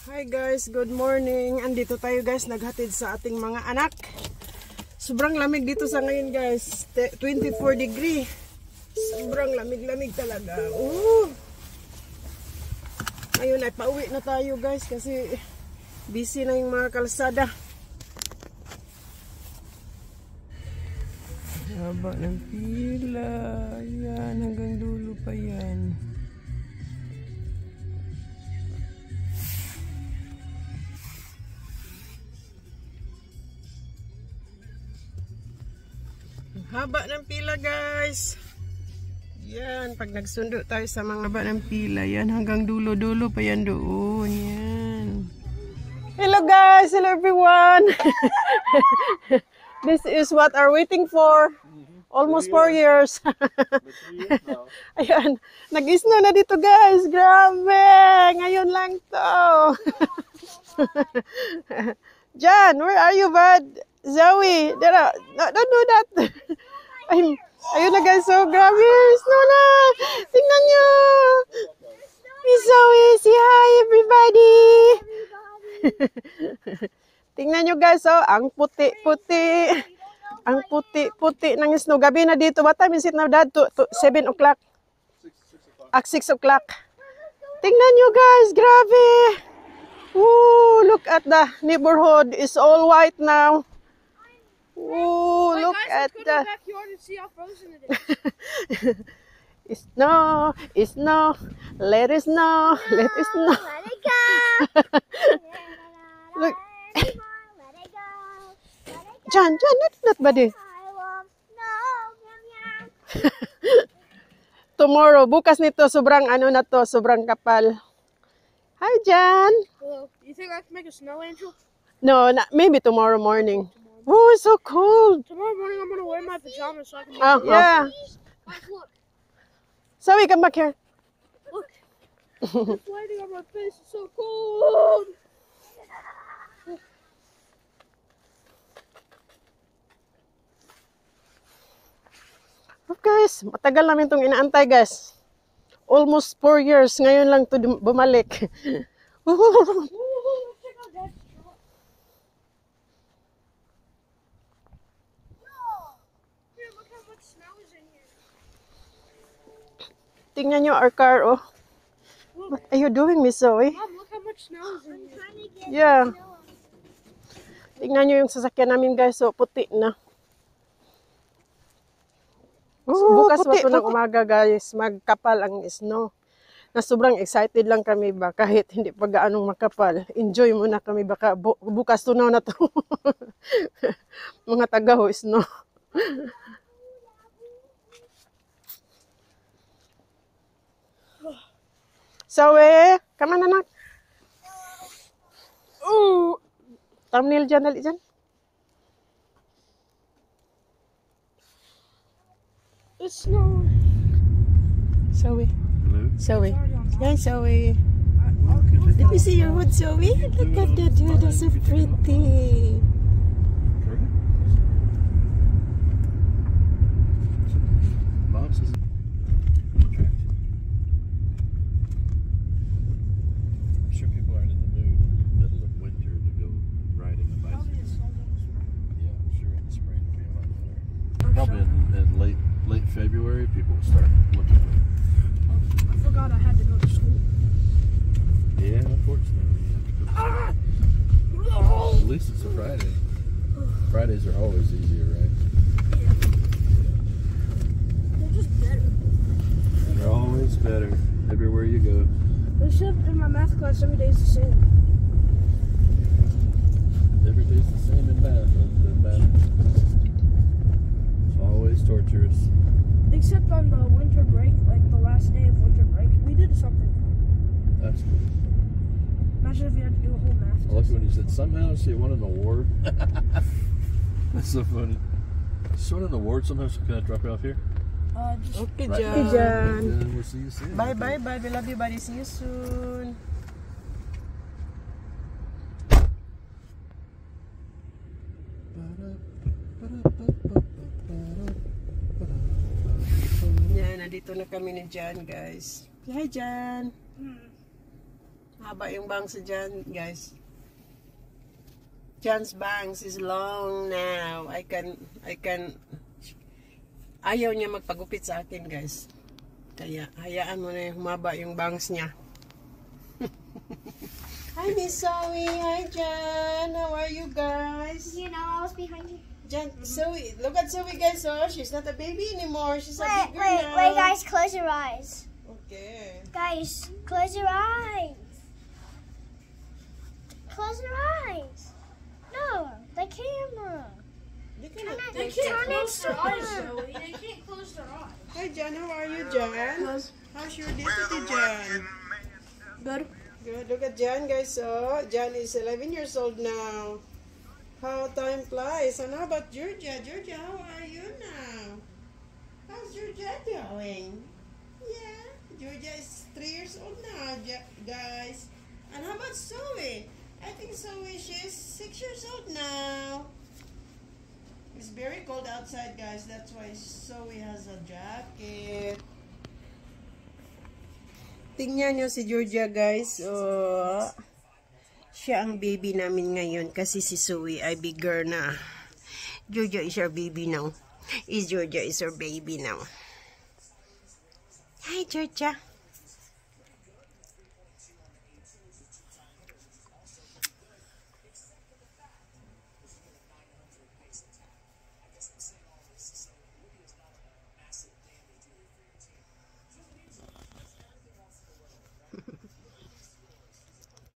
Hi guys, good morning. Andito tayo guys, naghatid sa ating mga anak. Sobrang lamig dito sa ngayon guys. 24 degree. Sobrang lamig-lamig talaga. Ngayon ay pauwi na tayo guys kasi busy na yung mga kalsada. Haba ng pila. Yan, hanggang dulo pa yan. Haba ng pila guys. Yan, pag nagsundo tayo sa mga haba ng pila, yan hanggang dulo-dulo pa yan doon. Yan. Hello guys, hello everyone. This is what are waiting for. Almost 4 years. Ayan, nag-snow na dito guys. Grabe, ngayon lang to. Jan, where are you bud? Zoe, no, don't do that. Ayun na guys, so grabe, snow na. Tingnan nyo. Miss Zoe, say hi everybody. Tingnan nyo guys, oh, ang puti-puti. Ang puti-puti ng snow. Gabi na dito. What time is it now, Dad? 7 o'clock? 6 o'clock. Tingnan nyo guys, grabe. Ooh, look at the neighborhood. It's all white now. Ooh, look at the backyard and see how frozen it is. It's snow. Let it snow. Let it snow. Let it go. Look. Let it go. Jan, not buddy. I love snow. Tomorrow, bukas nito, sobrang ano na to, sobrang kapal. Hi, Jan. Hello. You think I can make a snow angel? No, maybe tomorrow morning. Oh, it's so cold. Tomorrow morning I'm gonna wear my pajamas so I can make Oh, yeah. Guys, look. Zoe, come back here. Look. It's lighting on my face. It's so cold. Oh, guys, matagal namin itong inaantay, guys. Almost 4 years. Ngayon lang to bumalik. Ooh, check out that truck. Here, look how much snow is in here. Tingnan nyo our car, oh. What are you doing, Miss Zoe? Mom, look how much snow is in here. I'm trying to get Yeah. snow. Tingnan nyo yung sasakyan namin, guys. So, puti na. Bukas pa ito ng umaga, guys. Magkapal ang snow. Na sobrang excited lang kami ba kahit hindi pa gaanong makapal. Enjoy muna kami baka bukas tunaw na to. Mga taga-ho snow. Zoe, come on anak. Thumbnail dyan, dali dyan. It's snowing. Zoe. Zoe. Yan, Zoe. I'll Let me see your hood, Zoe. Look at that, dude. That's so pretty. Mom says I'm sure people aren't in the mood in the middle of winter to go riding a bicycle. Yeah, I'm sure in the spring it'll be a lot better. Probably in late February people will start looking. I forgot I had to go to school. Yeah, unfortunately. At least it's a Friday. Fridays are always easier, right? They're just better. They're always better everywhere you go. Except in my math class, every day's the same. Every day's the same in math. It's always torturous. Except on the winter break, like the last day of winter break, we did something fun. That's good. Imagine if you had to do a whole math I like test. when you said somehow she won an award. That's so funny. She won an award. Somehow she can I drop you off here? Just Okay, Right. Jan. And we'll see you soon. Bye, bye, bye. We love you, buddy. See you soon. Yan, nandito na kami ni Jan, guys. Hi, Jan. Haba yung bangs sa Jan, guys. Jan's bangs is long now. I can ayaw niya magpagupit sa akin, guys. Kaya hayaan mo na humaba yung bangs niya. Hi, Miss Zoe. Hi, Jan. How are you guys? You know, I was behind you. Jan, Zoe. Look at Zoe, guys. Oh, she's not a baby anymore. She's a big girl now. Wait, guys, close your eyes. Okay. Guys, close your eyes. Close your eyes. No, the camera. They cannot They close can't their- close their eyes, Zoe. They can't close their eyes. Hi, Jan. How are you, Jan? How's your day today, Jan? Good. Good. Look at Jan, guys. Oh, Jan is 11 years old now. How time flies. And how about Georgia? Georgia, how are you now? How's Georgia doing? Yeah, Georgia is 3 years old now, guys. And how about Zoe? I think Zoe, she's 6 years old now. It's very cold outside, guys. That's why Zoe has a jacket. Tingnan nyo si Georgia, guys. Oh, siya ang baby namin ngayon kasi si Zoe ay bigger na. Georgia is our baby now. Georgia is our baby now. Hi, Georgia.